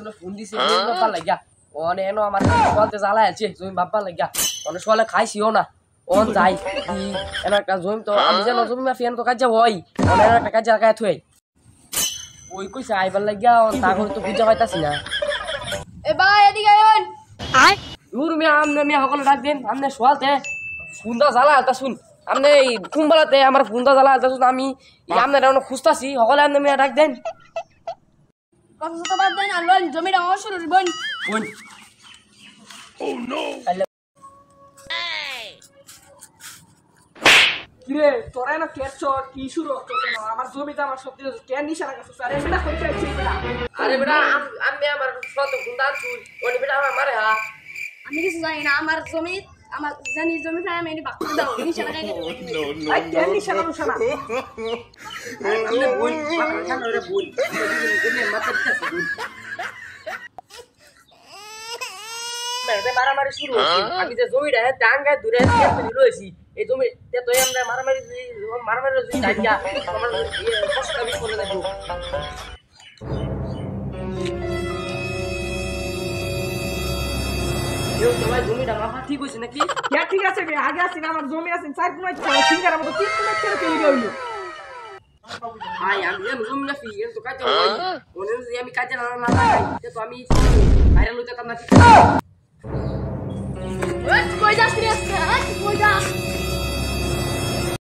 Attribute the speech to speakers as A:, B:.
A: বলে ফোন দিছে জমি বাপ্পা লাগিয়া ওনে এনো আমার সোয়ালতে জ্বালা আছে জমি বাপ্পা লাগিয়া ওনে সোয়ালে খাইছিও না ওন যাই এনো একটা জমি তো আমি জানো জমি মাফিয়ান তো কাজ হই ওনে একটা কাজ জায়গায় থই ওই কইছে আইবার লাগিয়া ওন তাগর তো বুঝা পাইতাছি না
B: এ ভাই এদিকে আইন
A: আই দূর মিয়া আমনে মিয়া সকল ডাক দেন আমনে সোয়ালতে ফুন্দা জ্বালা আলতা শুন আমনে কুম্বালাতে আমার ফুন্দা জ্বালা আলতা শুন আমি আমনে রাউন খুঁজতাছি সকলে আমনে মিয়া ডাক দেন
B: কত শত বাদ দেন আর লন জমিটা আমার শুরু বোন
A: বোন ও নো কিরে তোরা না কেছ কি শুরু হচ্ছে না আমার জমিতে আমার সব কিছু কেন নিশানা করছিস আরে বেটা কইতে আইছিস বেটা আরে বেটা আমি আমার সব ফুন্দা চুল ওনি বেটা আমার মারে হা
B: আমি কিছু জানি না আমার জমি আমার জানি জমি প্রায় আমি বাক করে দাও নিশানা খাই
A: আই কেন নিশানা নিশানা আমনে বল মাথা খান রে বল গুনে মাথা দিতেছ বল মেরে মারামারি শুরু হইছে আমি যে জমিটা টাঙ্গায় দূরে দিয়ে লইছি এই জমি তে তো আমরা মারামারি যদি যাইয়া আমার কষ্ট আমি করে দেব ইও তোমার জমিটা মাফা ঠিক হইছে নাকি
C: হ্যাঁ ঠিক আছে বে আগে আসিন আমার জমি আছেন 4 কোন সিঙ্গার মতো 3 কোন ছেড়ে চলে গেল
A: ভাই আমি জমি না ফি তো কাজ হই ওনে যদি আমি কাজ না না তে তো আমি বাইরে লইতে কাম না
B: ওই কই যাস রে কই যাস